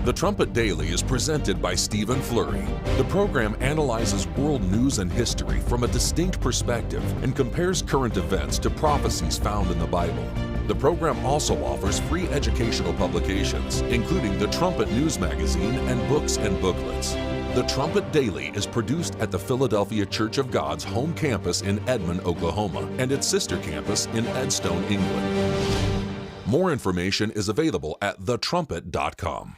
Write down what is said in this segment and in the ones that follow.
The Trumpet Daily is presented by Stephen Flurry. The program analyzes world news and history from a distinct perspective and compares current events to prophecies found in the Bible. The program also offers free educational publications, including the Trumpet News Magazine and books and booklets. The Trumpet Daily is produced at the Philadelphia Church of God's home campus in Edmond, Oklahoma, and its sister campus in Edstone, England. More information is available at thetrumpet.com.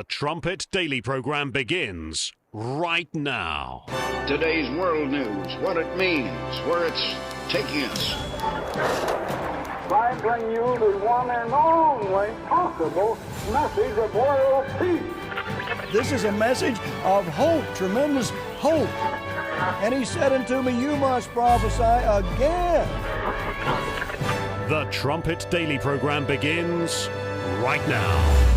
The Trumpet Daily program begins right now. Today's world news, what it means, where it's taking us. I bring you the one and only possible message of world peace. This is a message of hope, tremendous hope. And he said unto me, you must prophesy again. The Trumpet Daily program begins right now.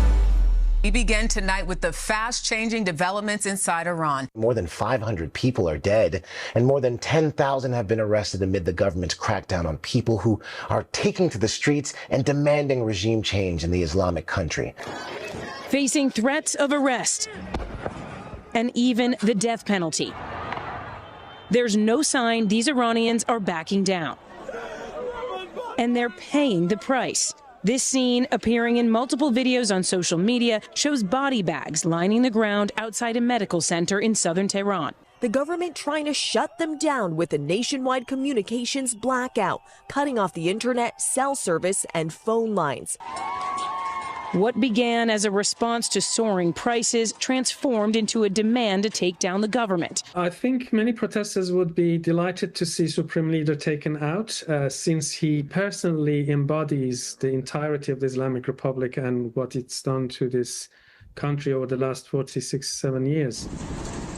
We begin tonight with the fast-changing developments inside Iran. More than 500 people are dead, and more than 10,000 have been arrested amid the government's crackdown on people who are taking to the streets and demanding regime change in the Islamic country. Facing threats of arrest and even the death penalty. There's no sign these Iranians are backing down. And they're paying the price. This scene, appearing in multiple videos on social media, shows body bags lining the ground outside a medical center in southern Tehran. The government trying to shut them down with a nationwide communications blackout, cutting off the internet, cell service, and phone lines. What began as a response to soaring prices transformed into a demand to take down the government. I think many protesters would be delighted to see Supreme Leader taken out, since he personally embodies the entirety of the Islamic Republic and what it's done to this country over the last 47 years.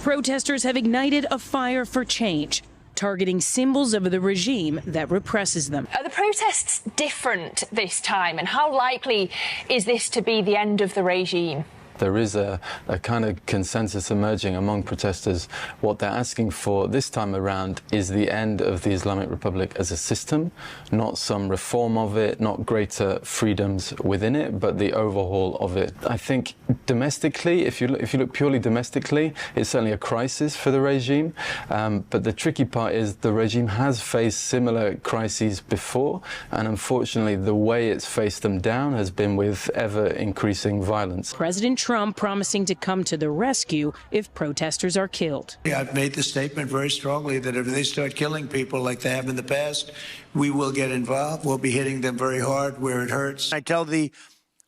Protesters have ignited a fire for change, targeting symbols of the regime that represses them. Are the protests different this time, and how likely is this to be the end of the regime? There is a kind of consensus emerging among protesters. What they're asking for this time around is the end of the Islamic Republic as a system, not some reform of it, not greater freedoms within it, but the overhaul of it. I think domestically, if you look purely domestically, it's certainly a crisis for the regime. But the tricky part is the regime has faced similar crises before, and unfortunately, the way it's faced them down has been with ever increasing violence. President Trump promising to come to the rescue if protesters are killed. I've made the statement very strongly that if they start killing people like they have in the past, we will get involved. We'll be hitting them very hard where it hurts. I tell the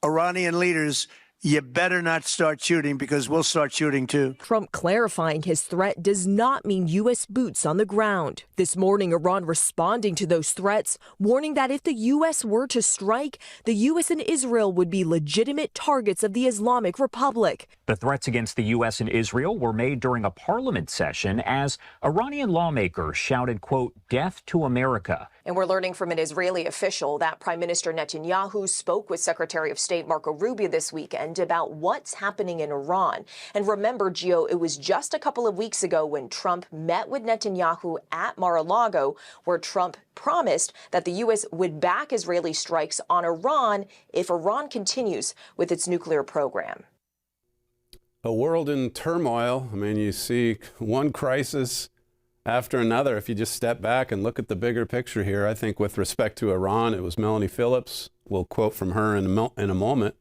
Iranian leaders, you better not start shooting, because we'll start shooting too. Trump clarifying his threat does not mean U.S. boots on the ground. This morning, Iran responding to those threats, warning that if the U.S. were to strike, the U.S. and Israel would be legitimate targets of the Islamic Republic. The threats against the U.S. and Israel were made during a parliament session as Iranian lawmakers shouted, quote, "Death to America." And we're learning from an Israeli official that Prime Minister Netanyahu spoke with Secretary of State Marco Rubio this weekend about what's happening in Iran. And remember, Gio, it was just a couple of weeks ago when Trump met with Netanyahu at Mar-a-Lago, where Trump promised that the U.S. would back Israeli strikes on Iran if Iran continues with its nuclear program. A world in turmoil. I mean, you see one crisis after another. If you just step back and look at the bigger picture here, I think with respect to Iran, it was Melanie Phillips. We'll quote from her in a moment.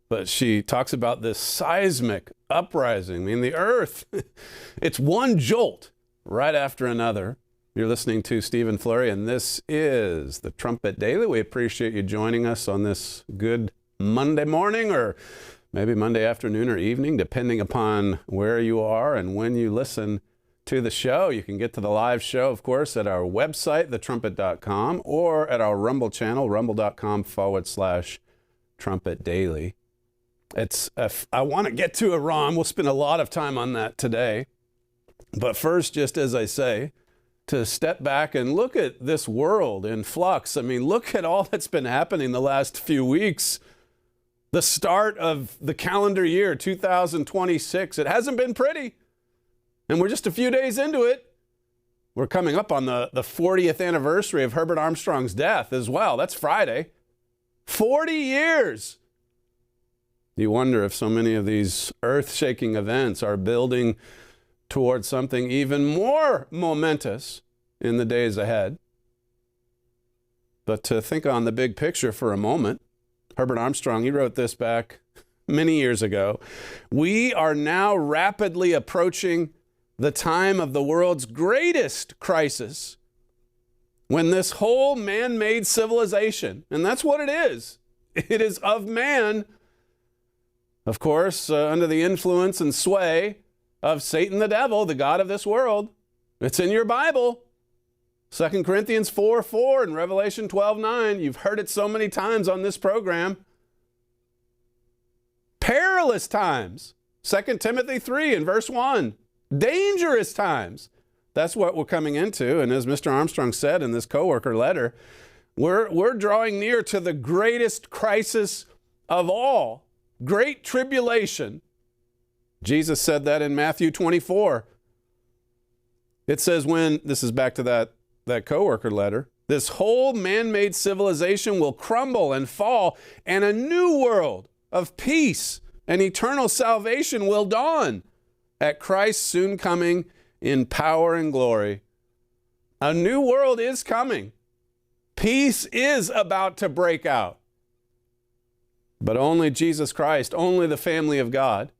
But she talks about this seismic uprising. I mean, the earth, it's one jolt right after another. You're listening to Stephen Flurry, and this is the Trumpet Daily. We appreciate you joining us on this good Monday morning, or maybe Monday afternoon or evening, depending upon where you are and when you listen to the show. You can get to the live show, of course, at our website, thetrumpet.com, or at our Rumble channel, rumble.com/Trumpet Daily. I want to get to Iran. We'll spend a lot of time on that today. But first, just as I say, to step back and look at this world in flux. I mean, look at all that's been happening the last few weeks. The start of the calendar year, 2026. It hasn't been pretty. And we're just a few days into it. We're coming up on the 40th anniversary of Herbert Armstrong's death as well. That's Friday. 40 years. You wonder if so many of these earth-shaking events are building towards something even more momentous in the days ahead. But to think on the big picture for a moment, Herbert Armstrong, he wrote this back many years ago. We are now rapidly approaching the time of the world's greatest crisis, when this whole man-made civilization, and that's what it is of man, of course, under the influence and sway of Satan the devil, the god of this world. It's in your Bible. 2 Corinthians 4:4 and Revelation 12:9. You've heard it so many times on this program. Perilous times. 2 Timothy 3 and verse 1. Dangerous times. That's what we're coming into. And as Mr. Armstrong said in this coworker letter, we're drawing near to the greatest crisis of all. Great tribulation. Jesus said that in Matthew 24. It says this is back to that coworker letter, this whole man-made civilization will crumble and fall, and a new world of peace and eternal salvation will dawn at Christ's soon coming in power and glory. A new world is coming. Peace is about to break out. But only Jesus Christ, only the family of God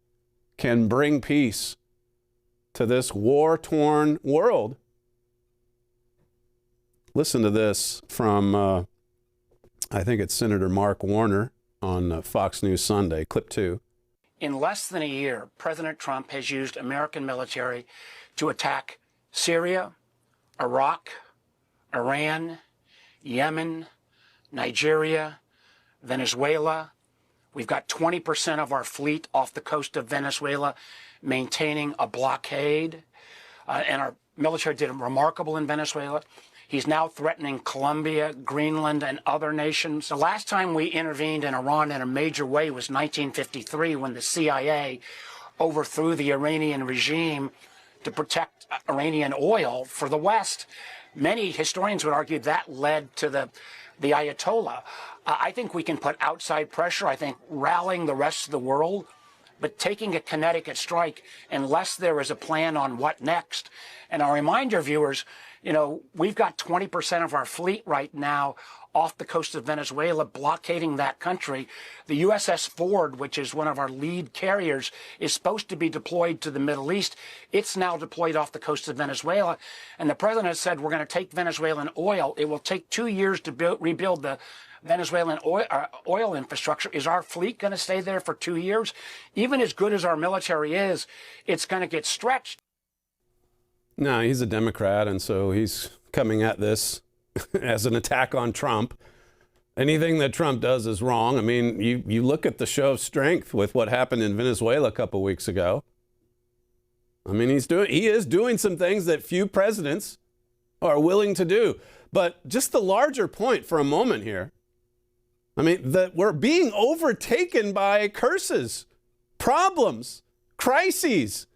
can bring peace to this war-torn world. Listen to this from, I think it's Senator Mark Warner on Fox News Sunday, clip 2. In less than a year, President Trump has used American military to attack Syria, Iraq, Iran, Yemen, Nigeria, Venezuela. We've got 20% of our fleet off the coast of Venezuela maintaining a blockade. And our military did remarkable in Venezuela. He's now threatening Colombia, Greenland, and other nations. The last time we intervened in Iran in a major way was 1953 when the CIA overthrew the Iranian regime to protect Iranian oil for the West. Many historians would argue that led to the Ayatollah. I think we can put outside pressure, I think rallying the rest of the world, but taking a Connecticut strike unless there is a plan on what next. And I'll remind your viewers, we've got 20% of our fleet right now off the coast of Venezuela, blockading that country. The USS Ford, which is one of our lead carriers, is supposed to be deployed to the Middle East. It's now deployed off the coast of Venezuela. And the president has said, we're going to take Venezuelan oil. It will take 2 years to rebuild the Venezuelan oil infrastructure. Is our fleet going to stay there for 2 years? Even as good as our military is, it's going to get stretched. No, he's a Democrat, and so he's coming at this as an attack on Trump. Anything that Trump does is wrong. I mean, you look at the show of strength with what happened in Venezuela a couple weeks ago. I mean, he is doing some things that few presidents are willing to do. But just the larger point for a moment here, I mean, that we're being overtaken by curses, problems, crises.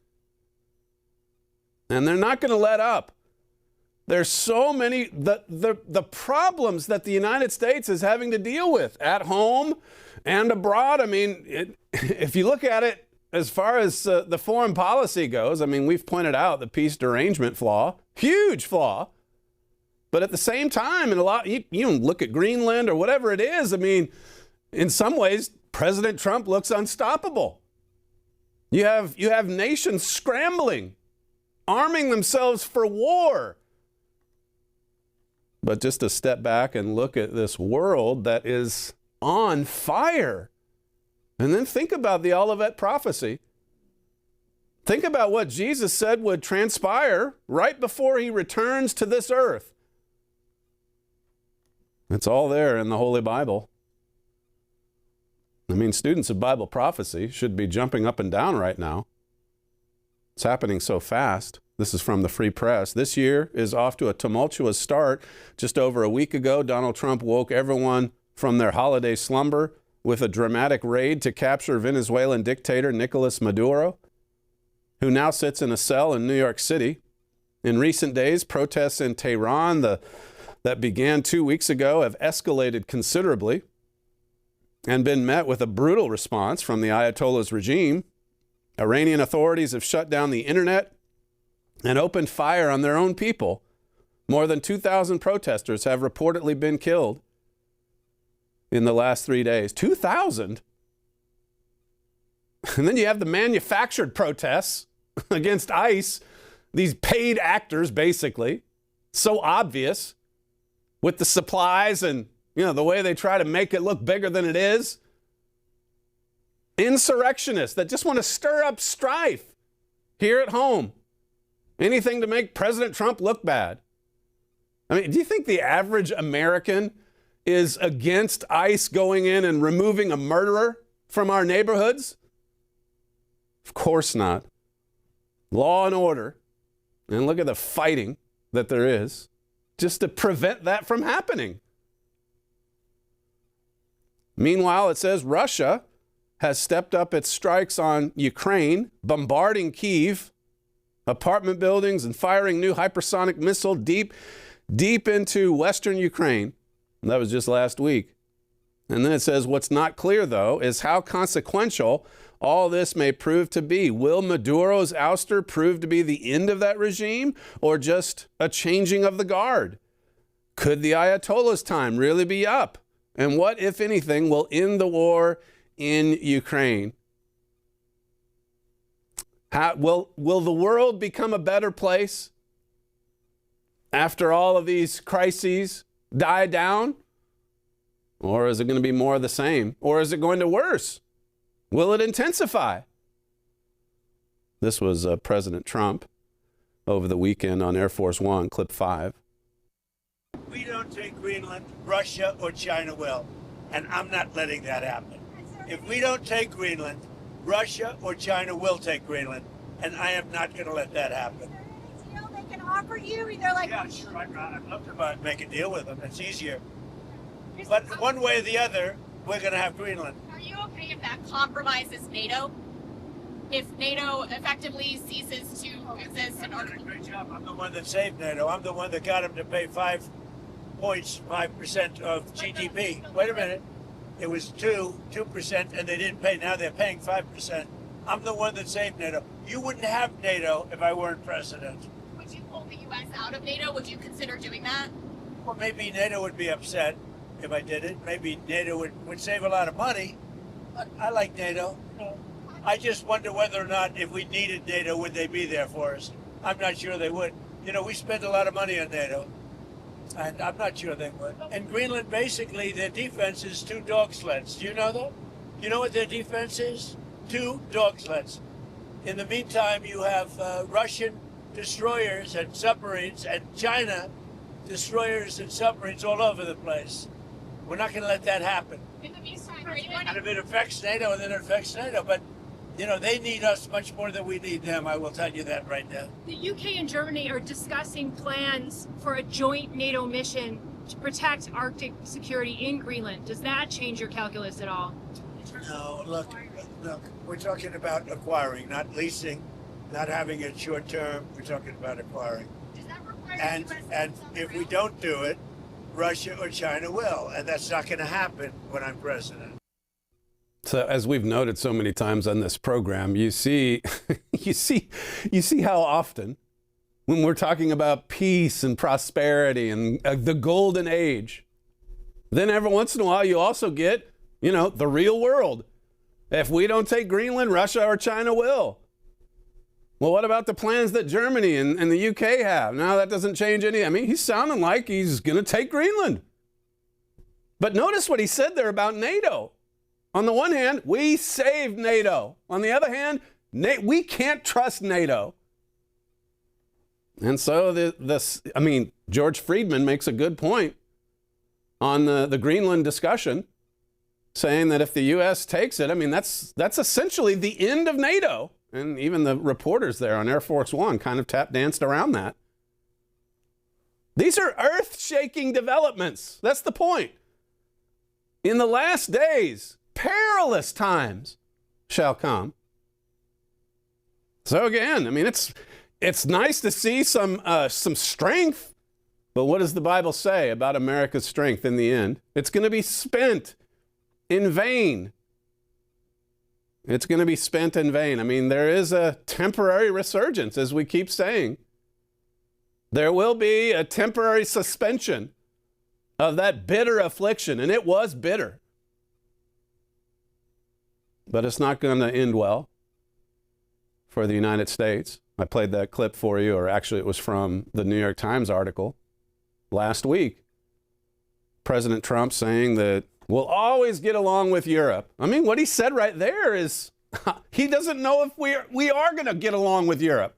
And they're not going to let up. There's so many, the problems that the United States is having to deal with at home and abroad. I mean, if you look at it as far as the foreign policy goes, I mean, we've pointed out the peace derangement flaw, huge flaw. But at the same time, you look at Greenland or whatever it is, I mean, in some ways, President Trump looks unstoppable. You have nations scrambling, arming themselves for war. But just to step back and look at this world that is on fire, and then think about the Olivet prophecy. Think about what Jesus said would transpire right before he returns to this earth. It's all there in the Holy Bible. I mean, students of Bible prophecy should be jumping up and down right now. It's happening so fast. This is from the Free Press. This year is off to a tumultuous start. Just over a week ago, Donald Trump woke everyone from their holiday slumber with a dramatic raid to capture Venezuelan dictator Nicolas Maduro, who now sits in a cell in New York City. In recent days, protests in Tehran that began 2 weeks ago have escalated considerably and been met with a brutal response from the Ayatollah's regime. Iranian authorities have shut down the internet and opened fire on their own people. More than 2,000 protesters have reportedly been killed in the last 3 days. 2,000? And then you have the manufactured protests against ICE, these paid actors, basically, so obvious, with the supplies and, the way they try to make it look bigger than it is. Insurrectionists that just want to stir up strife here at home. Anything to make President Trump look bad. I mean, do you think the average American is against ICE going in and removing a murderer from our neighborhoods? Of course not. Law and order. And look at the fighting that there is just to prevent that from happening. Meanwhile, it says Russia has stepped up its strikes on Ukraine, bombarding Kyiv, apartment buildings, and firing new hypersonic missile deep into western Ukraine. That was just last week. And then it says what's not clear, though, is how consequential all this may prove to be. Will Maduro's ouster prove to be the end of that regime or just a changing of the guard? Could the Ayatollah's time really be up? And what, if anything, will end the war in Ukraine? Will the world become a better place after all of these crises die down? Or is it going to be more of the same? Or is it going to worse? Will it intensify? This was President Trump over the weekend on Air Force One, clip 5. We don't take Greenland, Russia or China will, and I'm not letting that happen. If we don't take Greenland, Russia or China will take Greenland, and I am not going to let that happen. You know, they can offer you either like... Yeah, sure, I'd love to make a deal with them. It's easier. But one way or the other, we're going to have Greenland. Are you okay if that compromises NATO? If NATO effectively ceases to exist? I'm doing a great job. I'm the one that saved NATO. I'm the one that got them to pay 5% of GDP. Wait a minute. It was 2%, and they didn't pay. Now they're paying 5%. I'm the one that saved NATO. You wouldn't have NATO if I weren't president. Would you pull the U.S. out of NATO? Would you consider doing that? Well, maybe NATO would be upset if I did it. Maybe NATO would save a lot of money. But I like NATO. I just wonder whether or not if we needed NATO, would they be there for us? I'm not sure they would. You know, we spend a lot of money on NATO, and I'm not sure they would. And Greenland, basically, their defense is 2 dog sleds. Do you know that? You know what their defense is? 2 dog sleds. In the meantime, you have Russian destroyers and submarines, and China destroyers and submarines all over the place. We're not going to let that happen. In the meantime, and if it affects NATO, then it affects NATO. But, you know, they need us much more than we need them. I will tell you that right now. The UK and Germany are discussing plans for a joint NATO mission to protect Arctic security in Greenland. Does that change your calculus at all? No, look, we're talking about acquiring, not leasing, not having it short term. We're talking about acquiring. Does that require and if we don't do it, Russia or China will, and that's not going to happen when I'm president. So, as we've noted so many times on this program, you see how often when we're talking about peace and prosperity and the golden age, then every once in a while you also get, you know, the real world. If we don't take Greenland, Russia or China will. Well, what about the plans that Germany and the UK have? No, that doesn't change any. I mean, he's sounding like he's going to take Greenland. But notice what he said there about NATO. On the one hand, we saved NATO. On the other hand, we can't trust NATO. And so George Friedman makes a good point on the Greenland discussion, saying that if the U.S. takes it, I mean, that's essentially the end of NATO. And even the reporters there on Air Force One kind of tap danced around that. These are earth-shaking developments. That's the point. In the last days, perilous times shall come. So again, I mean, it's nice to see some strength, but what does the Bible say about America's strength in the end? It's going to be spent in vain. It's going to be spent in vain. I mean, there is a temporary resurgence, as we keep saying. There will be a temporary suspension of that bitter affliction, and it was bitter. But it's not going to end well for the United States. I played that clip for you, or actually it was from the New York Times article last week. President Trump saying that we'll always get along with Europe. I mean, what he said right there is he doesn't know if we are going to get along with Europe.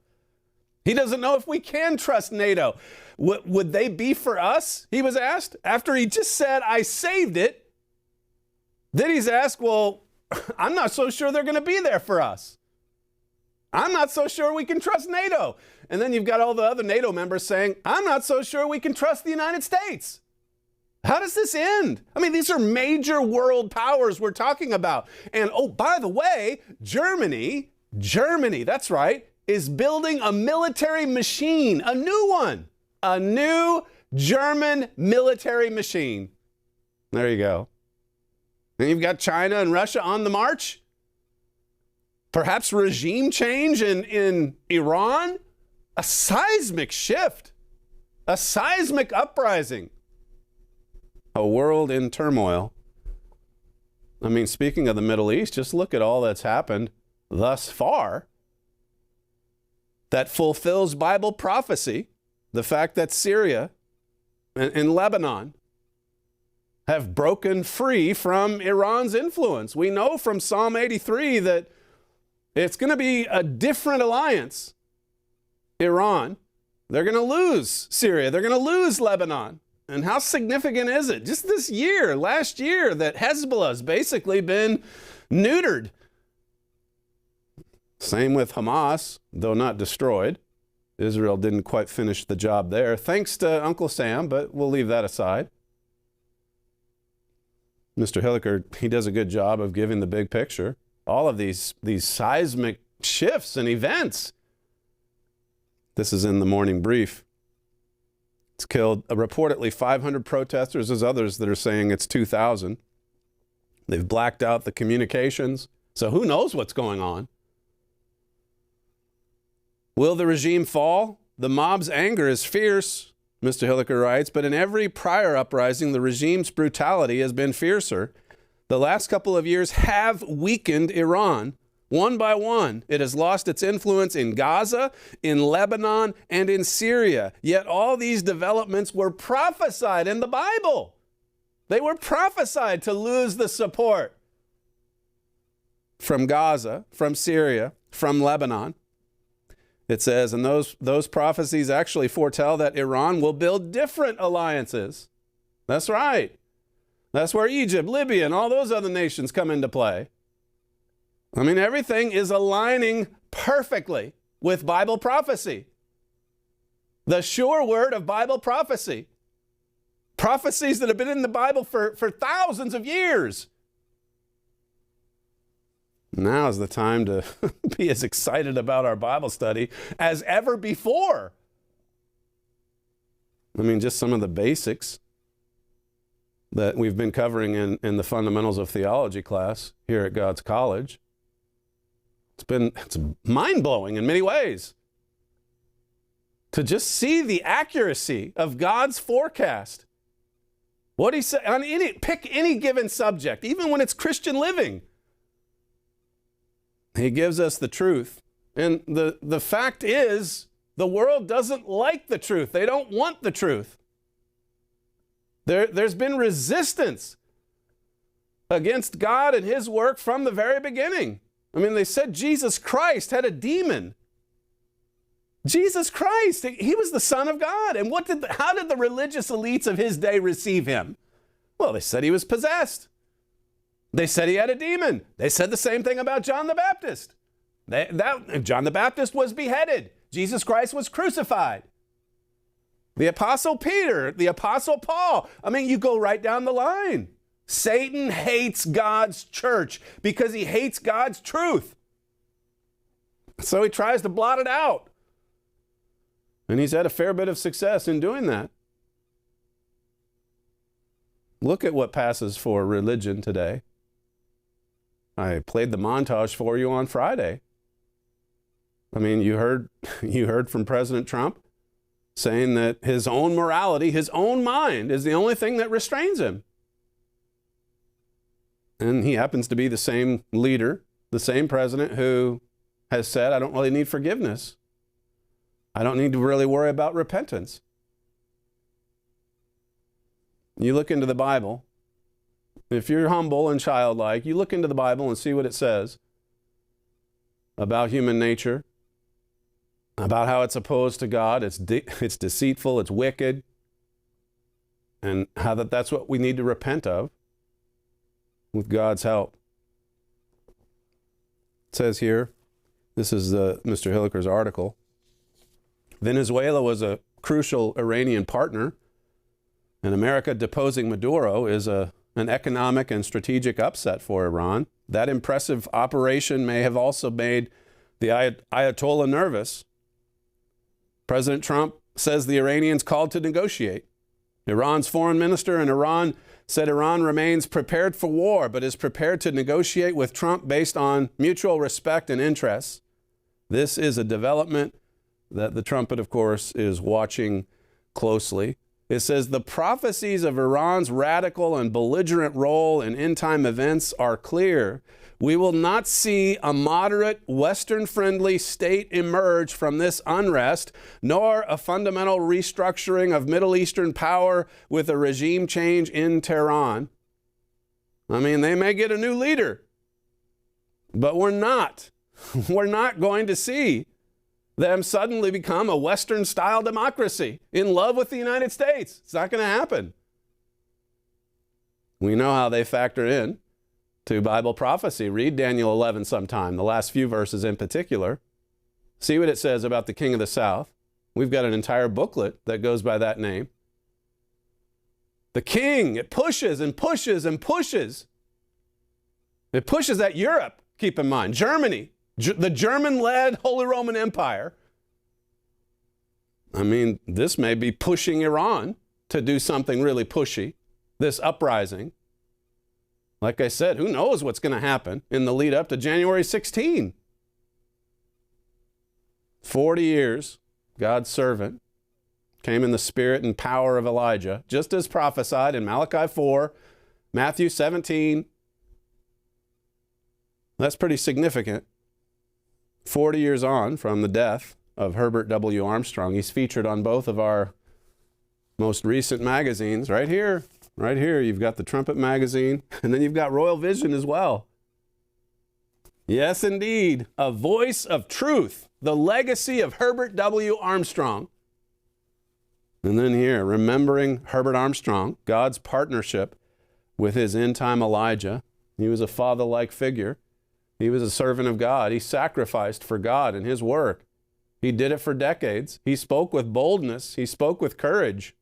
He doesn't know if we can trust NATO. Would they be for us? He was asked after he just said, I saved it. Then he's asked, well, I'm not so sure they're going to be there for us. I'm not so sure we can trust NATO. And then you've got all the other NATO members saying, I'm not so sure we can trust the United States. How does this end? I mean, these are major world powers we're talking about. And oh, by the way, Germany, that's right, is building a military machine, a new one, a new German military machine. There you go. And you've got China and Russia on the march. Perhaps regime change in Iran. A seismic shift, a seismic uprising. A world in turmoil. I mean, speaking of the Middle East, just look at all that's happened thus far that fulfills Bible prophecy. The fact that Syria and Lebanon have broken free from Iran's influence. We know from Psalm 83 that it's going to be a different alliance. Iran, they're going to lose Syria, they're going to lose Lebanon. And how significant is it? Just this year, last year, that Hezbollah's basically been neutered. Same with Hamas, though not destroyed. Israel didn't quite finish the job there, thanks to Uncle Sam, but we'll leave that aside. Mr. Hilliker, he does a good job of giving the big picture. All of these seismic shifts and events. This is in the morning brief. It's killed reportedly 500 protesters. There's others that are saying it's 2,000. They've blacked out the communications. So who knows what's going on? Will the regime fall? The mob's anger is fierce, Mr. Hilliker writes, but in every prior uprising, the regime's brutality has been fiercer. The last couple of years have weakened Iran. One by one, it has lost its influence in Gaza, in Lebanon, and in Syria. Yet all these developments were prophesied in the Bible. They were prophesied to lose the support from Gaza, from Syria, from Lebanon. It says, and those prophecies actually foretell that Iran will build different alliances. That's right. That's where Egypt, Libya, and all those other nations come into play. I mean, everything is aligning perfectly with Bible prophecy. The sure word of Bible prophecy. Prophecies that have been in the Bible for thousands of years. Now is the time to be as excited about our Bible study as ever before. I mean, just some of the basics that we've been covering in the Fundamentals of Theology class here at God's College. It's mind-blowing in many ways to just see the accuracy of God's forecast. What he said on pick any given subject, even when it's Christian living. He gives us the truth. And the fact is, the world doesn't like the truth. They don't want the truth. There's been resistance against God and his work from the very beginning. I mean, they said Jesus Christ had a demon. Jesus Christ, he was the Son of God. And how did the religious elites of his day receive him? Well, they said he was possessed. They said he had a demon. They said the same thing about John the Baptist. John the Baptist was beheaded. Jesus Christ was crucified. The Apostle Peter, the Apostle Paul. I mean, you go right down the line. Satan hates God's church because he hates God's truth. So he tries to blot it out. And he's had a fair bit of success in doing that. Look at what passes for religion today. I played the montage for you on Friday. I mean, you heard from President Trump saying that his own morality, his own mind is the only thing that restrains him. And he happens to be the same leader, the same president who has said, I don't really need forgiveness. I don't need to really worry about repentance. You look into the Bible. If you're humble and childlike, you look into the Bible and see what it says about human nature. about how it's opposed to God, it's deceitful, it's wicked, and how that's what we need to repent of with God's help. It says here, this is Mr. Hilliker's article, Venezuela was a crucial Iranian partner, and America deposing Maduro is an economic and strategic upset for Iran. That impressive operation may have also made the Ayatollah nervous. President Trump says the Iranians called to negotiate. Iran's foreign minister in Iran said Iran remains prepared for war, but is prepared to negotiate with Trump based on mutual respect and interests. This is a development that the Trumpet, of course, is watching closely. It says the prophecies of Iran's radical and belligerent role in end-time events are clear. We will not see a moderate, Western-friendly state emerge from this unrest, nor a fundamental restructuring of Middle Eastern power with a regime change in Tehran. I mean, they may get a new leader, but we're not going to see them suddenly become a Western-style democracy in love with the United States. It's not going to happen. We know how they factor in to Bible prophecy. Read Daniel 11 sometime, the last few verses in particular. See what it says about the king of the south. We've got an entire booklet that goes by that name. The king, it pushes and pushes and pushes. It pushes at Europe, keep in mind. Germany, the German-led Holy Roman Empire. I mean, this may be pushing Iran to do something really pushy, this uprising. Like I said, who knows what's going to happen in the lead up to January 16? 40 years, God's servant came in the spirit and power of Elijah, just as prophesied in Malachi 4, Matthew 17. That's pretty significant. 40 years on from the death of Herbert W. Armstrong. He's featured on both of our most recent magazines. Right here, you've got the Trumpet magazine, and then you've got Royal Vision as well. Yes, indeed, a voice of truth, the legacy of Herbert W. Armstrong. And then here, remembering Herbert Armstrong, God's partnership with his end-time Elijah. He was a father-like figure. He was a servant of God. He sacrificed for God and his work. He did it for decades. He spoke with boldness. He spoke with courage.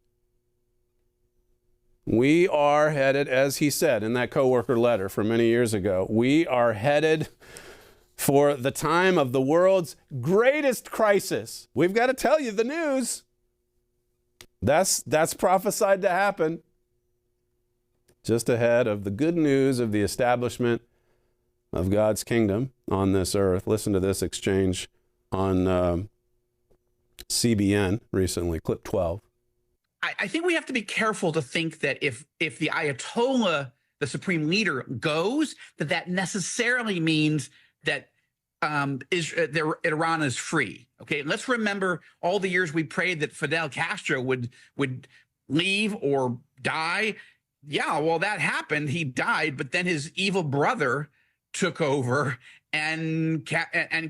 We are headed, as he said in that coworker letter from many years ago, we are headed for the time of the world's greatest crisis. We've got to tell you the news. That's prophesied to happen just ahead of the good news of the establishment of God's kingdom on this earth. Listen to this exchange on CBN recently, clip 12. I think we have to be careful to think that if the Ayatollah, the supreme leader, goes, that necessarily means that Iran is free. Okay, let's remember all the years we prayed that Fidel Castro would leave or die. Yeah, well, that happened. He died, but then his evil brother took over, and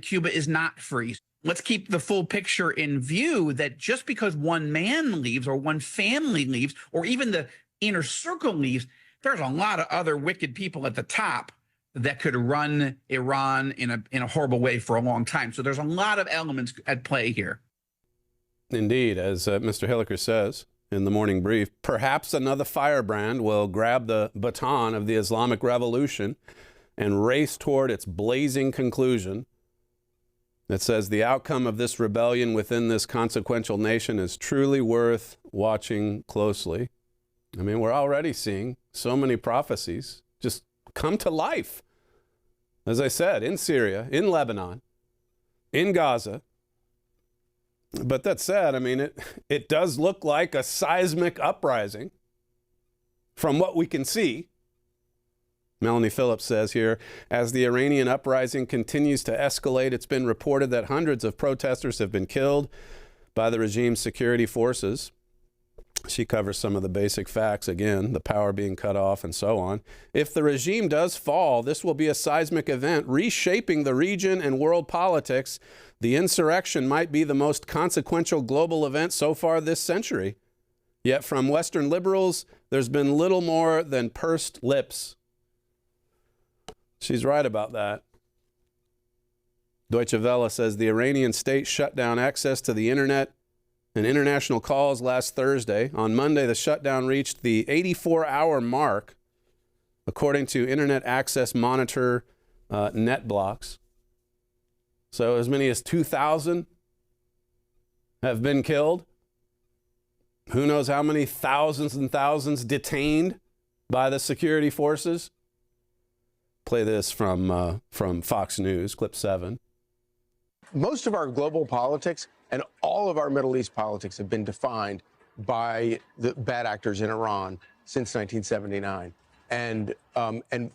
Cuba is not free. Let's keep the full picture in view that just because one man leaves or one family leaves or even the inner circle leaves, there's a lot of other wicked people at the top that could run Iran in a horrible way for a long time. So there's a lot of elements at play here. Indeed, as Mr. Hilliker says in the morning brief, perhaps another firebrand will grab the baton of the Islamic Revolution and race toward its blazing conclusion. It says the outcome of this rebellion within this consequential nation is truly worth watching closely. I mean, we're already seeing so many prophecies just come to life. As I said, in Syria, in Lebanon, in Gaza. But that said, I mean, it does look like a seismic uprising from what we can see. Melanie Phillips says here, as the Iranian uprising continues to escalate, it's been reported that hundreds of protesters have been killed by the regime's security forces. She covers some of the basic facts, again, the power being cut off and so on. If the regime does fall, this will be a seismic event reshaping the region and world politics. The insurrection might be the most consequential global event so far this century. Yet from Western liberals, there's been little more than pursed lips. She's right about that. Deutsche Welle says the Iranian state shut down access to the internet and international calls last Thursday. On Monday, the shutdown reached the 84-hour mark, according to Internet Access Monitor NetBlocks. So as many as 2,000 have been killed. Who knows how many thousands and thousands detained by the security forces? Play this from Fox News, clip 7. Most of our global politics and all of our Middle East politics have been defined by the bad actors in Iran since 1979. And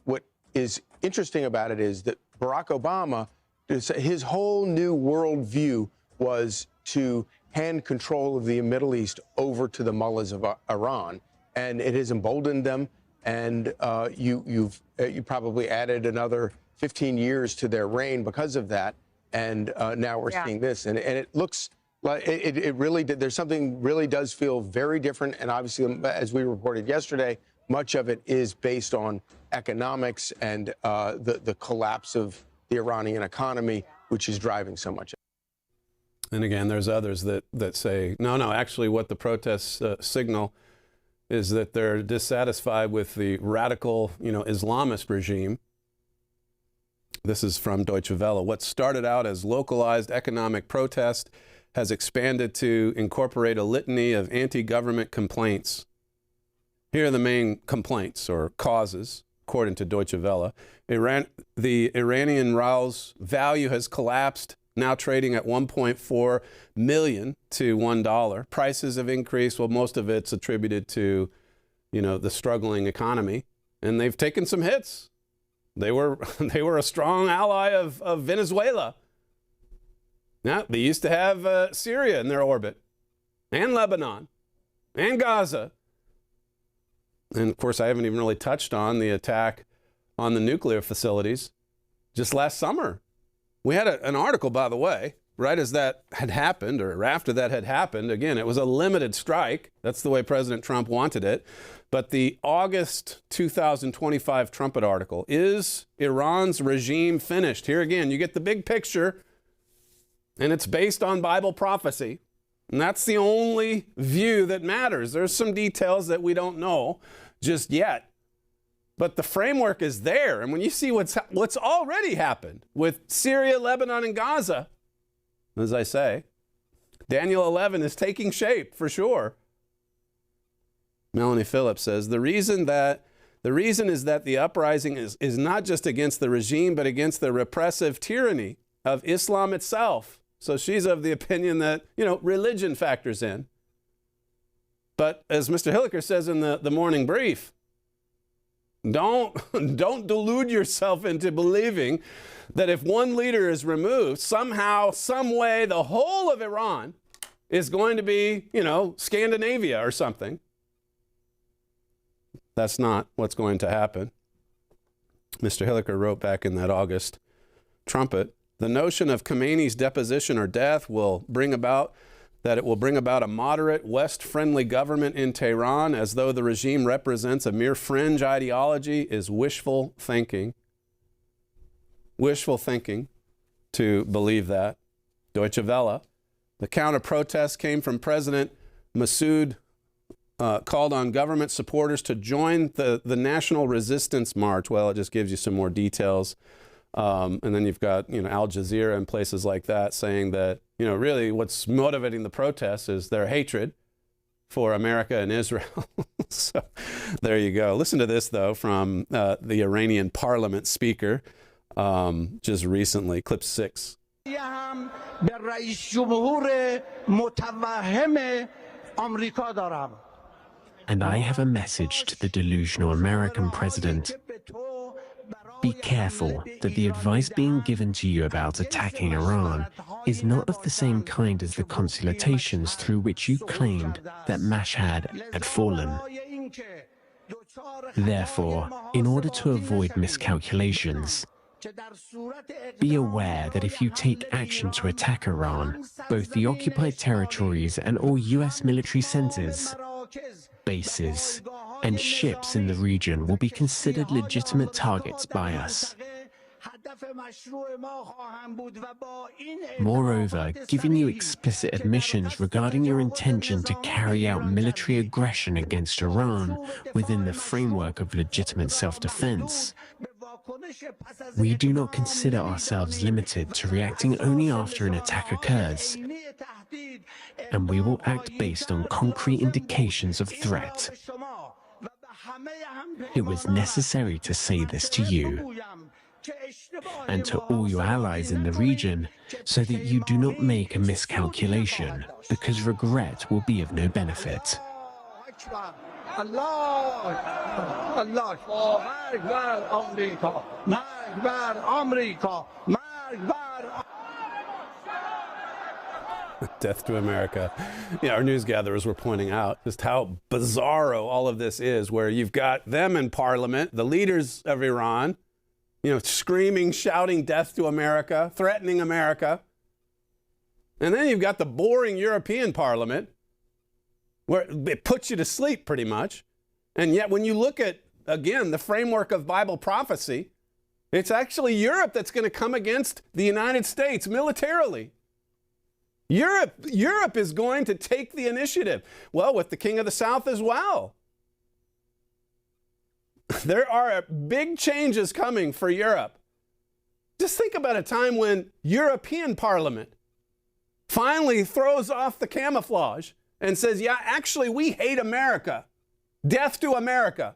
what is interesting about it is that Barack Obama, his whole new worldview was to hand control of the Middle East over to the mullahs of Iran. And it has emboldened them. And you probably added another 15 years to their reign because of that. And now we're seeing this, and it looks like it really did. There's something really does feel very different, and obviously, as we reported yesterday, much of it is based on economics and the collapse of the Iranian economy, which is driving so much. And again, there's others that say, no, actually what the protests signal is that they're dissatisfied with the radical, Islamist regime. This is from Deutsche Welle. What started out as localized economic protest has expanded to incorporate a litany of anti-government complaints. Here are the main complaints or causes, according to Deutsche Welle. The Iranian rial's value has collapsed, now trading at 1.4 million to $1. Prices have increased. Well, most of it's attributed to, the struggling economy, and they've taken some hits. They were a strong ally of Venezuela. Now, they used to have Syria in their orbit, and Lebanon, and Gaza. And, of course, I haven't even really touched on the attack on the nuclear facilities just last summer. We had an article, by the way, right as that had happened, or after that had happened. Again, it was a limited strike. That's the way President Trump wanted it. But the August 2025 Trumpet article, is Iran's regime finished? Here again, you get the big picture, and it's based on Bible prophecy. And that's the only view that matters. There's some details that we don't know just yet. But the framework is there. And when you see what's already happened with Syria, Lebanon, and Gaza, as I say, Daniel 11 is taking shape for sure. Melanie Phillips says, the reason is that the uprising is not just against the regime, but against the repressive tyranny of Islam itself. So she's of the opinion that, religion factors in. But as Mr. Hilliker says in the morning brief, don't delude yourself into believing that if one leader is removed, somehow, some way, the whole of Iran is going to be, Scandinavia or something. That's not what's going to happen. Mr. Hilliker wrote back in that August Trumpet, the notion of Khomeini's deposition or death will bring about a moderate, West-friendly government in Tehran, as though the regime represents a mere fringe ideology, is wishful thinking. Wishful thinking to believe that. Deutsche Welle. The counter-protest came from President Massoud, called on government supporters to join the National Resistance March. Well, it just gives you some more details. And then you've got, Al Jazeera and places like that saying that, really what's motivating the protests is their hatred for America and Israel. So there you go. Listen to this, though, from the Iranian parliament speaker just recently, clip 6. And I have a message to the delusional American president. Be careful that the advice being given to you about attacking Iran is not of the same kind as the consultations through which you claimed that Mashhad had fallen. Therefore, in order to avoid miscalculations, be aware that if you take action to attack Iran, both the occupied territories and all US military centers, bases, and ships in the region will be considered legitimate targets by us. Moreover, giving you explicit admissions regarding your intention to carry out military aggression against Iran within the framework of legitimate self-defense, we do not consider ourselves limited to reacting only after an attack occurs, and we will act based on concrete indications of threat. It was necessary to say this to you and to all your allies in the region so that you do not make a miscalculation, because regret will be of no benefit. Death to America. Yeah, our news gatherers were pointing out just how bizarro all of this is, where you've got them in parliament, the leaders of Iran, screaming, shouting death to America, threatening America. And then you've got the boring European parliament, where it puts you to sleep pretty much. And yet when you look at, again, the framework of Bible prophecy, it's actually Europe that's going to come against the United States militarily. Europe is going to take the initiative. Well, with the King of the South as well. There are big changes coming for Europe. Just think about a time when European Parliament finally throws off the camouflage and says, yeah, actually, we hate America. Death to America.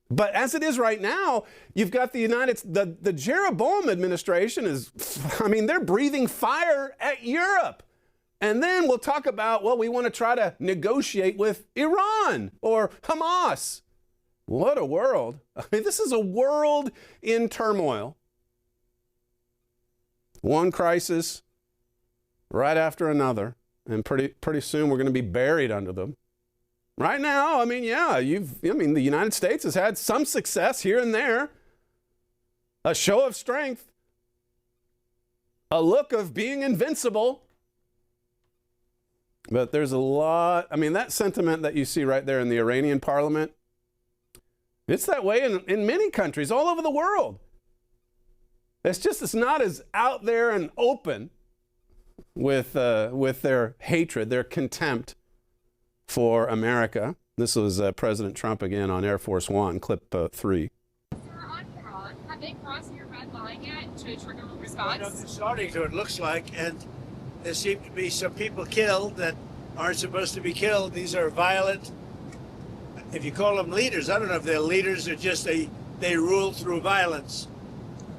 But as it is right now, you've got the Jeroboam administration they're breathing fire at Europe. And then we'll talk about, well, we want to try to negotiate with Iran or Hamas. What a world. This is a world in turmoil. One crisis right after another. And pretty soon we're going to be buried under them. Right now, the United States has had some success here and there. A show of strength. A look of being invincible. But there's a lot, that sentiment that you see right there in the Iranian parliament, it's that way in many countries all over the world. It's not as out there and open with their hatred, their contempt for America. This was President Trump again on Air Force One, clip 3. Have they crossed your red line yet to trigger a response? Well, they're starting to, it looks like, and there seem to be some people killed that aren't supposed to be killed. These are violent, if you call them leaders, I don't know if they're leaders or just they rule through violence.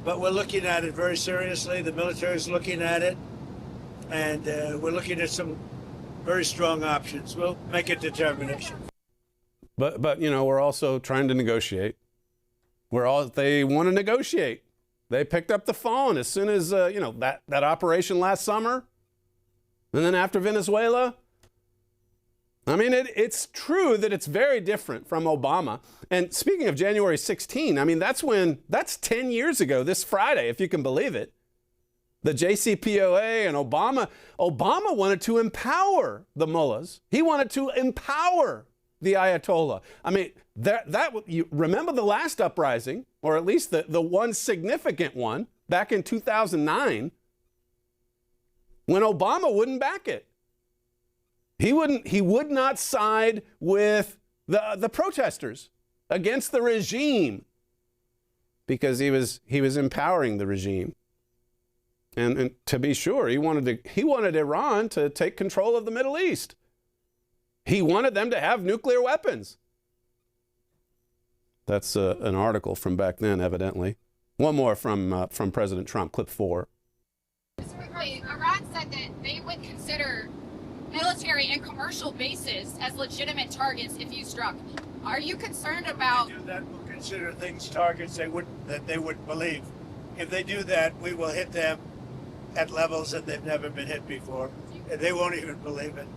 But we're looking at it very seriously. The military is looking at it, and we're looking at some very strong options. We'll make a determination. But we're also trying to negotiate. They want to negotiate. They picked up the phone as soon as that operation last summer, and then after Venezuela. It's true that it's very different from Obama. And speaking of January 16, that's 10 years ago this Friday, if you can believe it. The JCPOA and Obama wanted to empower the mullahs. He wanted to empower the Ayatollah. You remember the last uprising, or at least the one significant one back in 2009, when Obama wouldn't back it. He would not side with the protesters against the regime because he was empowering the regime. And to be sure, he wanted Iran to take control of the Middle East. He wanted them to have nuclear weapons. That's an article from back then, evidently. One more from President Trump, clip 4. Specifically, Iran said that they would consider military and commercial bases as legitimate targets if you struck. Are you concerned about consider things targets that they wouldn't believe. If they do that, we will hit them at levels that they've never been hit before. And they won't even believe it.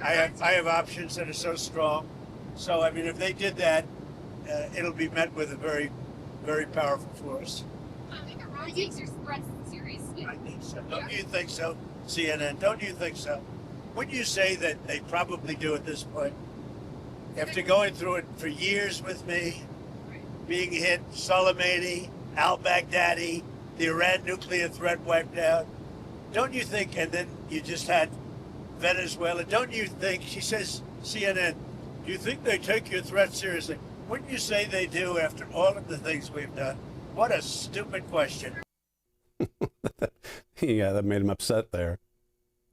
I have options that are so strong. So, I mean, if they did that, it'll be met with a very, very powerful force. Iran takes your threats seriously. I think so. Don't you think so, CNN? Don't you think so? Wouldn't you say that they probably do at this point? After going through it for years with me, being hit, Soleimani, al-Baghdadi, the Iran nuclear threat wiped out, don't you think, and then you just had Venezuela, don't you think, she says, CNN, do you think they take your threat seriously? Wouldn't you say they do after all of the things we've done? What a stupid question. Yeah, that made him upset there.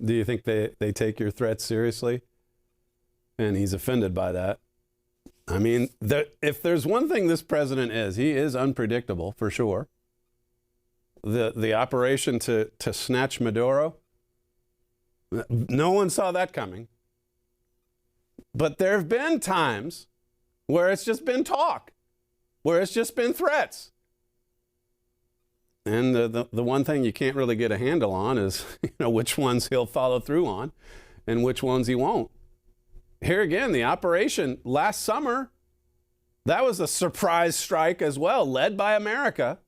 Do you think they take your threats seriously? And he's offended by that. I mean, if there's one thing this president is, he is unpredictable for sure. The operation to snatch Maduro, no one saw that coming. But there have been times where it's just been talk, where it's just been threats. And the one thing you can't really get a handle on is, which ones he'll follow through on and which ones he won't. Here again, the operation last summer, that was a surprise strike as well, led by America.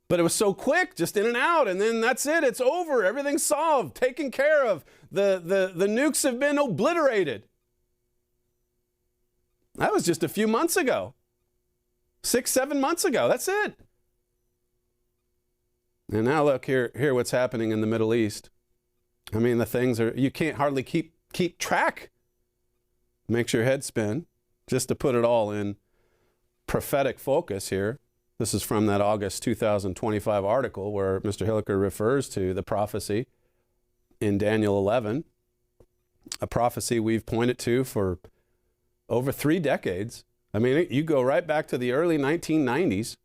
But it was so quick, just in and out, and then that's it. It's over. Everything's solved, taken care of. The nukes have been obliterated. That was just a few months ago. 6-7 months ago. That's it. And now look here what's happening in the Middle East. I mean, the things are, you can't hardly keep track. Makes your head spin. Just to put it all in prophetic focus here. This is from that August 2025 article where Mr. Hilliker refers to the prophecy in Daniel 11, a prophecy we've pointed to for over 3 decades. I mean, you go right back to the early 1990s,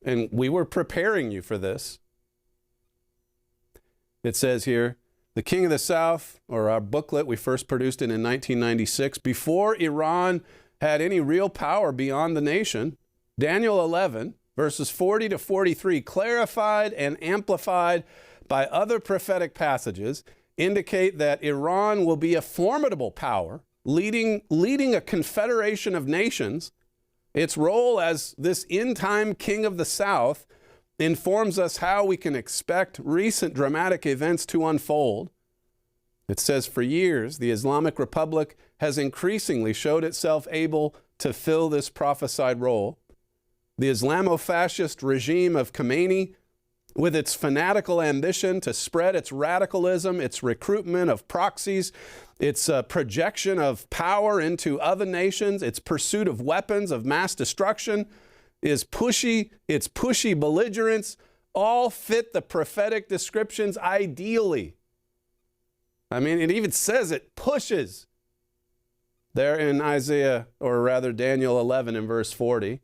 and we were preparing you for this. It says here, the King of the South, or our booklet, we first produced it in 1996, before Iran had any real power beyond the nation. Daniel 11, verses 40 to 43, clarified and amplified by other prophetic passages, indicate that Iran will be a formidable power, leading a confederation of nations. Its role as this end-time king of the South informs us how we can expect recent dramatic events to unfold. It says, for years, the Islamic Republic has increasingly showed itself able to fill this prophesied role. The Islamo-fascist regime of Khomeini, with its fanatical ambition to spread its radicalism, its recruitment of proxies, its projection of power into other nations, its pursuit of weapons of mass destruction, its pushy belligerence, all fit the prophetic descriptions ideally. I mean, it even says it pushes there in Isaiah, or rather Daniel 11 in verse 40.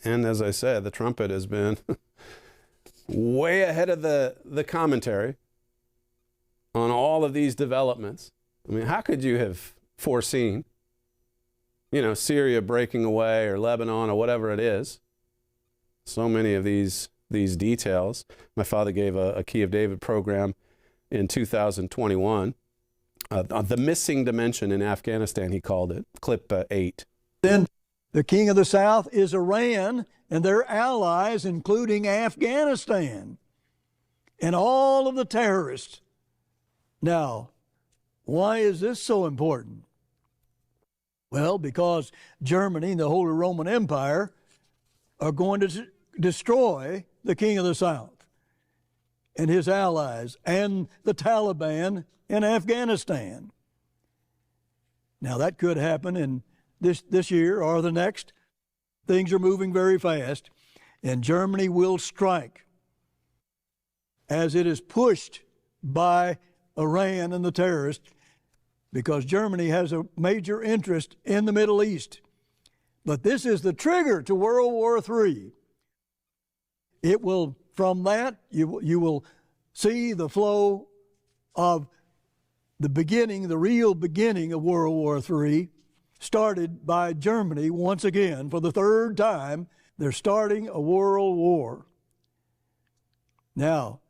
And as I said, the trumpet has been way ahead of the commentary on all of these developments. I mean, how could you have foreseen, Syria breaking away or Lebanon or whatever it is? So many of these details. My father gave a Key of David program in 2021. The missing dimension in Afghanistan, he called it, clip 8. Then the King of the South is Iran and their allies, including Afghanistan and all of the terrorists. Now, why is this so important? Well, because Germany and the Holy Roman Empire are going to destroy the King of the South and his allies and the Taliban in Afghanistan. Now, that could happen in this year or the next. Things are moving very fast, and Germany will strike as it is pushed by Iran and the terrorists, because Germany has a major interest in the Middle East. But this is the trigger to World War III. It will, from that, you will see the flow of the beginning, the real beginning of World War III. started by Germany once again for the third time. They're starting a world war. Now,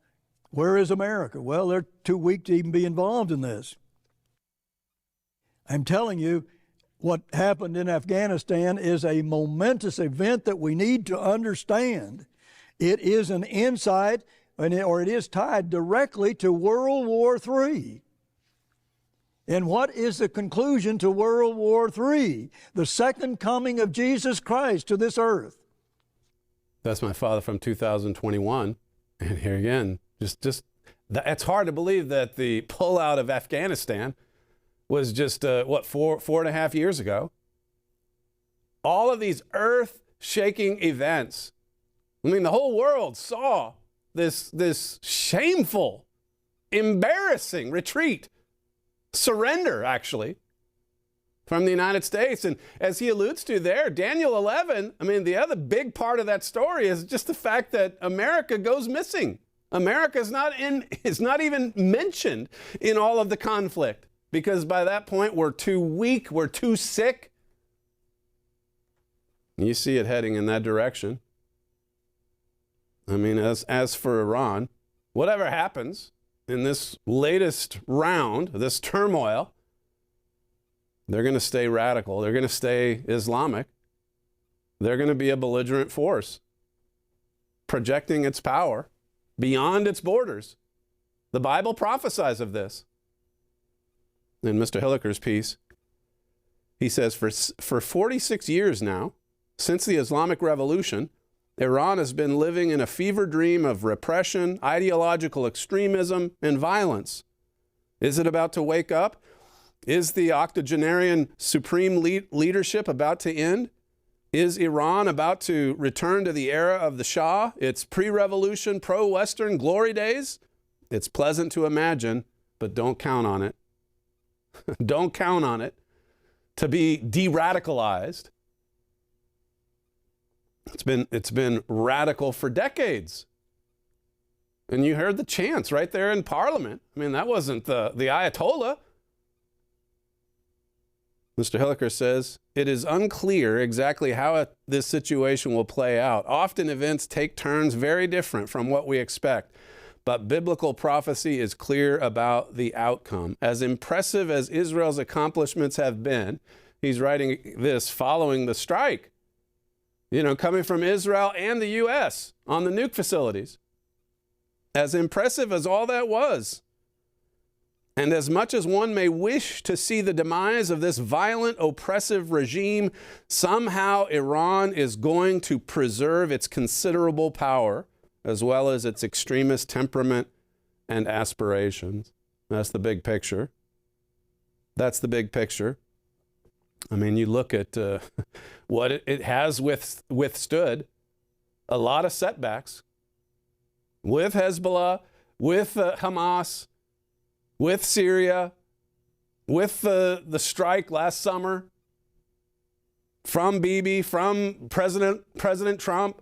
where is America? Well, they're too weak to even be involved in this. I'm telling you, what happened in Afghanistan is a momentous event that we need to understand. It is an insight, or it is tied directly to World War III. And what is the conclusion to World War III? The second coming of Jesus Christ to this earth. That's my father from 2021. And here again, it's hard to believe that the pullout of Afghanistan was just, 4.5 years ago. All of these earth-shaking events. I mean, the whole world saw this shameful, embarrassing retreat, surrender, actually, from the United States. And as he alludes to there, Daniel 11, I mean, the other big part of that story is just the fact that America goes missing. America is not even mentioned in all of the conflict, because by that point we're too weak, we're too sick. You see it heading in that direction. I mean, as for Iran, whatever happens in this latest round, this turmoil, they're going to stay radical. They're going to stay Islamic. They're going to be a belligerent force, projecting its power beyond its borders. The Bible prophesies of this. In Mr. Hilliker's piece, he says, for 46 years now, since the Islamic Revolution, Iran has been living in a fever dream of repression, ideological extremism, and violence. Is it about to wake up? Is the octogenarian supreme leadership about to end? Is Iran about to return to the era of the Shah, its pre-revolution, pro-Western glory days? It's pleasant to imagine, but don't count on it. Don't count on it to be de-radicalized. It's been radical for decades. And you heard the chants right there in Parliament. I mean, that wasn't the Ayatollah. Mr. Hilliker says, it is unclear exactly how this situation will play out. Often events take turns very different from what we expect. But biblical prophecy is clear about the outcome. As impressive as Israel's accomplishments have been, he's writing this following the strike, coming from Israel and the U.S. on the nuke facilities. As impressive as all that was, and as much as one may wish to see the demise of this violent, oppressive regime, somehow Iran is going to preserve its considerable power, as well as its extremist temperament and aspirations. That's the big picture. That's the big picture. I mean, you look at what it has withstood, a lot of setbacks with Hezbollah, with Hamas, with Syria, with the strike last summer from Bibi, from President Trump,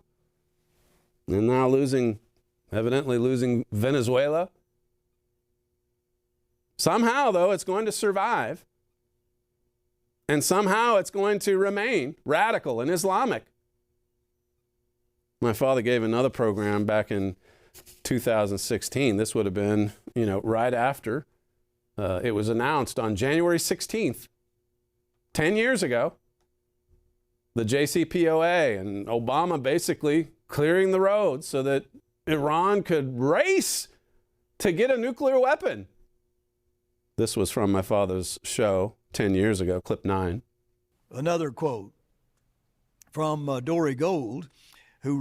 and now evidently losing Venezuela. Somehow, though, it's going to survive. And somehow it's going to remain radical and Islamic. My father gave another program back in 2016. This would have been, right after it was announced on January 16th, 10 years ago, the JCPOA and Obama basically clearing the road so that Iran could race to get a nuclear weapon. This was from my father's show 10 years ago, clip 9. Another quote from Dory Gold, who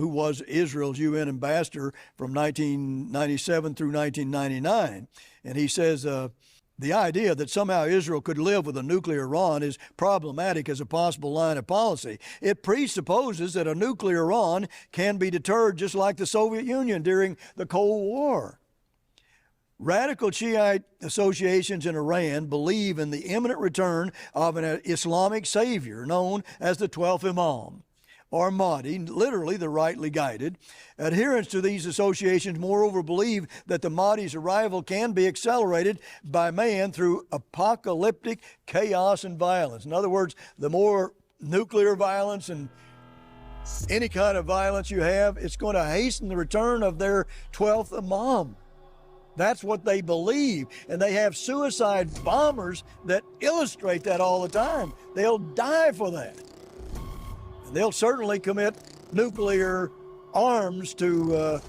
was Israel's UN ambassador from 1997 through 1999. And he says, the idea that somehow Israel could live with a nuclear Iran is problematic as a possible line of policy. It presupposes that a nuclear Iran can be deterred just like the Soviet Union during the Cold War. Radical Shiite associations in Iran believe in the imminent return of an Islamic savior known as the 12th Imam. or Mahdi, literally the rightly guided. Adherents to these associations, moreover, believe that the Mahdi's arrival can be accelerated by man through apocalyptic chaos and violence. In other words, the more nuclear violence and any kind of violence you have, it's going to hasten the return of their 12th Imam. That's what they believe. And they have suicide bombers that illustrate that all the time. They'll die for that. And they'll certainly commit nuclear arms to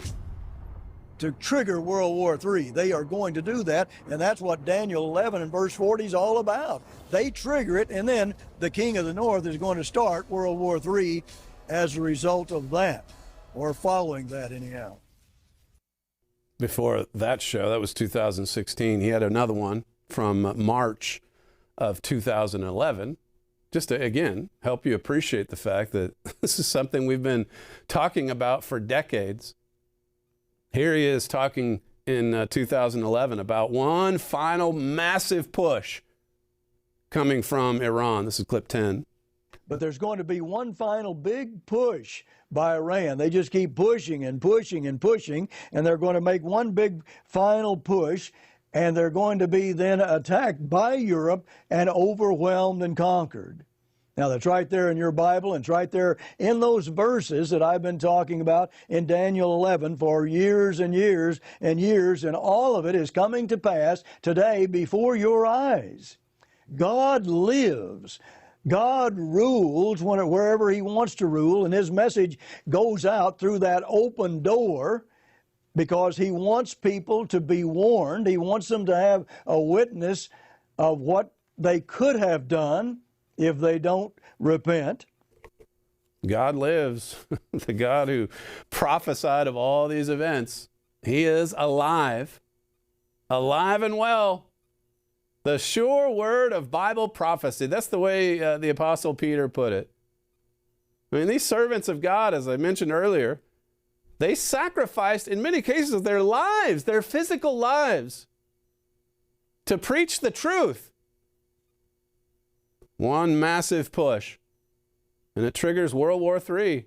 trigger World War III. They are going to do that, and that's what Daniel 11 and verse 40 is all about. They trigger it, and then the King of the North is going to start World War III as a result of that, or following that anyhow. Before that show, that was 2016, he had another one from March of 2011, just to, again, help you appreciate the fact that this is something we've been talking about for decades. Here he is talking in 2011 about one final massive push coming from Iran. This is clip 10. But there's going to be one final big push by Iran. They just keep pushing and pushing and pushing, and they're going to make one big final push, and they're going to be then attacked by Europe and overwhelmed and conquered. Now, that's right there in your Bible, and it's right there in those verses that I've been talking about in Daniel 11 for years and years and years, and all of it is coming to pass today before your eyes. God lives. God rules wherever he wants to rule, and his message goes out through that open door because he wants people to be warned. He wants them to have a witness of what they could have done if they don't repent. God lives, the God who prophesied of all these events. He is alive, alive and well. The sure word of Bible prophecy. That's the way the Apostle Peter put it. I mean, these servants of God, as I mentioned earlier, they sacrificed, in many cases, their lives, their physical lives, to preach the truth. One massive push, and it triggers World War III.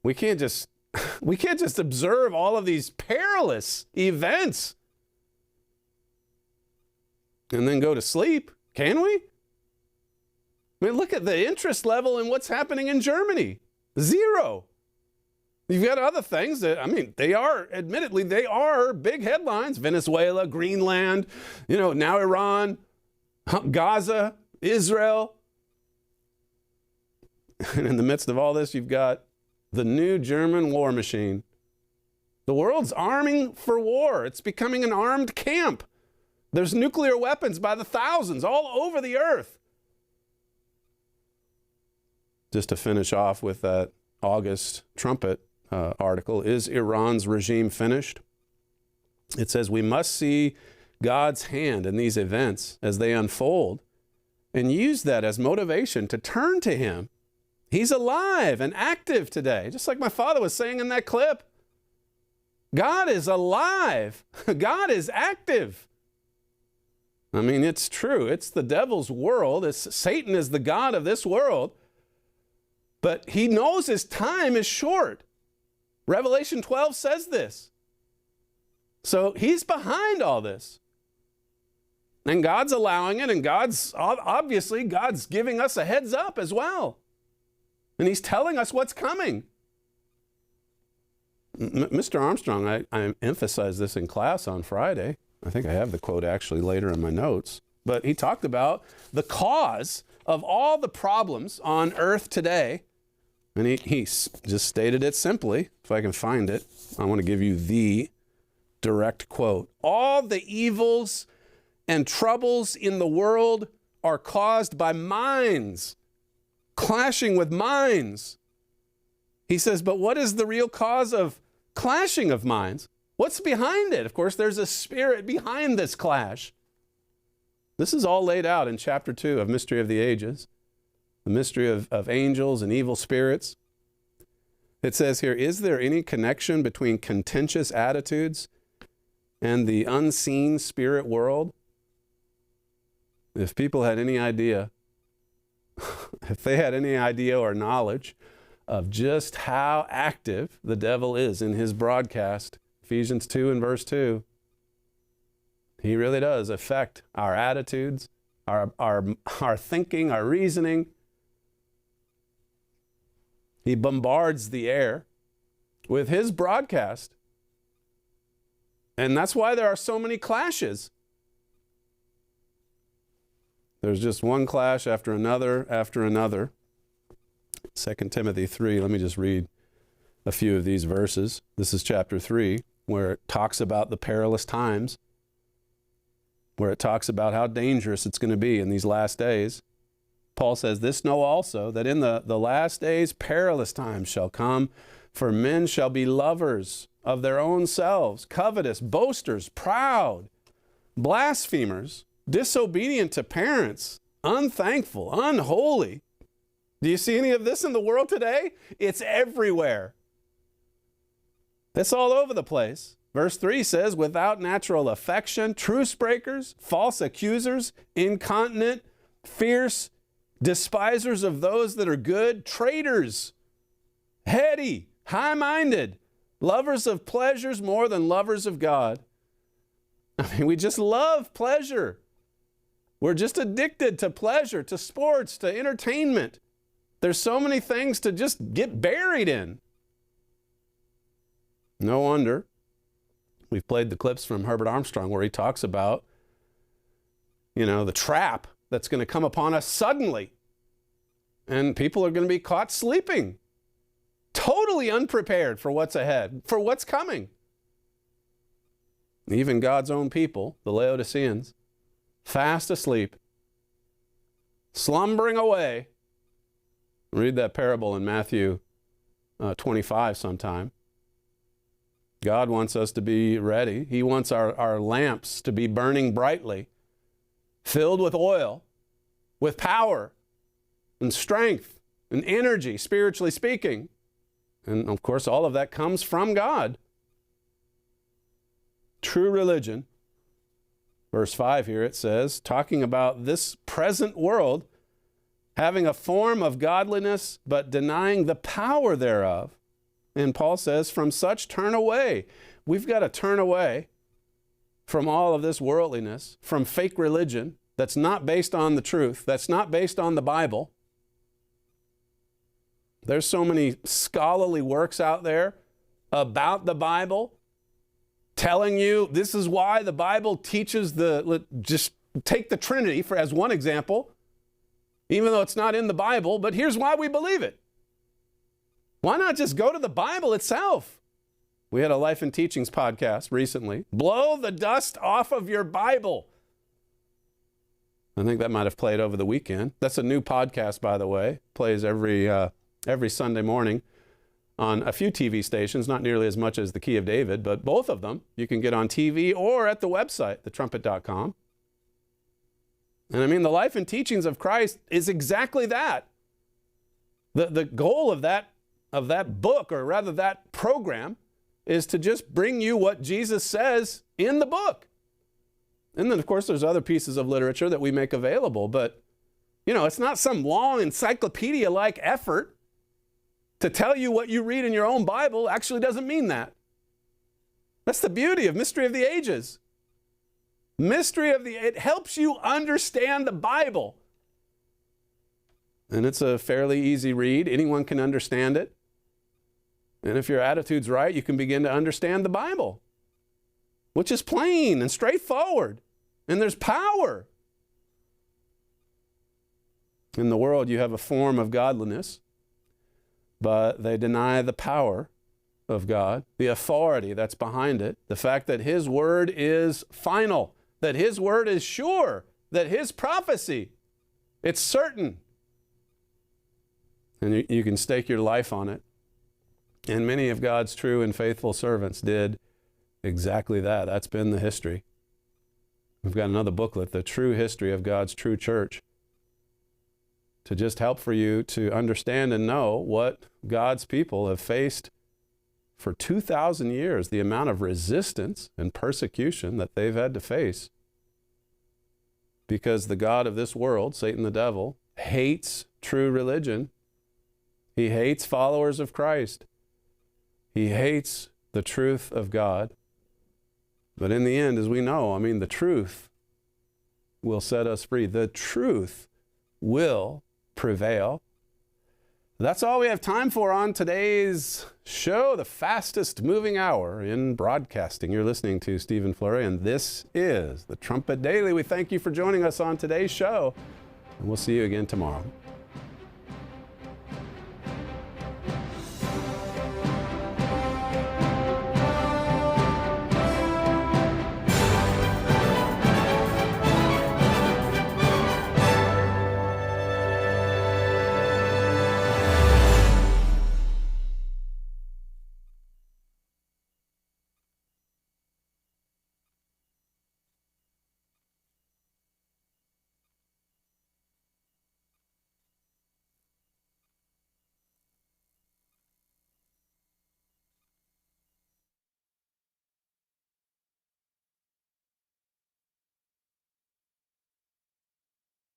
We can't just observe all of these perilous events and then go to sleep, can we? I mean, look at the interest level in what's happening in Germany. Zero. You've got other things that, I mean, admittedly, they are big headlines. Venezuela, Greenland, now Iran, Gaza, Israel. And in the midst of all this, you've got the new German war machine. The world's arming for war. It's becoming an armed camp. There's nuclear weapons by the thousands all over the earth. Just to finish off with that August Trumpet article, is Iran's regime finished? It says we must see God's hand in these events as they unfold and use that as motivation to turn to him. He's alive and active today, just like my father was saying in that clip. God is alive. God is active. I mean, it's true. It's the devil's world. Satan is the god of this world. But he knows his time is short. Revelation 12 says this. So he's behind all this. And God's allowing it, and God's giving us a heads up as well. And he's telling us what's coming. Mr. Armstrong, I emphasized this in class on Friday. I think I have the quote actually later in my notes. But he talked about the cause of all the problems on earth today. And he just stated it simply. If I can find it, I want to give you the direct quote. All the evils and troubles in the world are caused by minds, clashing with minds. He says, but what is the real cause of clashing of minds? What's behind it? Of course, there's a spirit behind this clash. This is all laid out in chapter 2 of Mystery of the Ages, the mystery of angels and evil spirits. It says here, is there any connection between contentious attitudes and the unseen spirit world? If people had any idea, if they had any idea or knowledge of just how active the devil is in his broadcast. Ephesians 2 and verse 2. He really does affect our attitudes, our thinking, our reasoning. He bombards the air with his broadcast. And that's why there are so many clashes. There's just one clash after another after another. 2 Timothy 3, let me just read a few of these verses. This is chapter 3, where it talks about the perilous times, where it talks about how dangerous it's going to be in these last days. Paul says, "This know also, that in the last days perilous times shall come, for men shall be lovers of their own selves, covetous, boasters, proud, blasphemers, disobedient to parents, unthankful, unholy." Do you see any of this in the world today? It's everywhere. It's all over the place. Verse 3 says, "Without natural affection, truce breakers, false accusers, incontinent, fierce, despisers of those that are good, traitors, heady, high-minded, lovers of pleasures more than lovers of God." I mean, we just love pleasure. We're just addicted to pleasure, to sports, to entertainment. There's so many things to just get buried in. No wonder. We've played the clips from Herbert Armstrong where he talks about, the trap that's going to come upon us suddenly. And people are going to be caught sleeping, totally unprepared for what's ahead, for what's coming. Even God's own people, the Laodiceans, fast asleep, slumbering away. Read that parable in Matthew 25 sometime. God wants us to be ready. He wants our lamps to be burning brightly, filled with oil, with power and strength and energy, spiritually speaking. And of course, all of that comes from God. True religion, verse 5 here it says, talking about this present world having a form of godliness, but denying the power thereof. And Paul says, from such turn away. We've got to turn away from all of this worldliness, from fake religion that's not based on the truth, that's not based on the Bible. There's so many scholarly works out there about the Bible telling you this is why the Bible teaches just take the Trinity as one example, even though it's not in the Bible, but here's why we believe it. Why not just go to the Bible itself? We had a Life and Teachings podcast recently. Blow the dust off of your Bible. I think that might have played over the weekend. That's a new podcast, by the way. Plays every Sunday morning on a few TV stations, not nearly as much as the Key of David, but both of them you can get on TV or at the website, thetrumpet.com. And I mean, the Life and Teachings of Christ is exactly that. The goal of that book, or rather that program, is to just bring you what Jesus says in the book. And then, of course, there's other pieces of literature that we make available, but, it's not some long encyclopedia-like effort to tell you what you read in your own Bible. Actually doesn't mean that. That's the beauty of Mystery of the Ages. It helps you understand the Bible. And it's a fairly easy read. Anyone can understand it. And if your attitude's right, you can begin to understand the Bible, which is plain and straightforward. And there's power. In the world, you have a form of godliness, but they deny the power of God, the authority that's behind it, the fact that His word is final, that His word is sure, that His prophecy, it's certain. And you can stake your life on it. And many of God's true and faithful servants did exactly that. That's been the history. We've got another booklet, The True History of God's True Church, to just help for you to understand and know what God's people have faced for 2,000 years, the amount of resistance and persecution that they've had to face. Because the God of this world, Satan the devil, hates true religion He hates followers of Christ. He hates the truth of God. But in the end, as we know, the truth will set us free. The truth will prevail. That's all we have time for on today's show, the fastest moving hour in broadcasting. You're listening to Stephen Flurry, and this is the Trumpet Daily. We thank you for joining us on today's show, and we'll see you again tomorrow.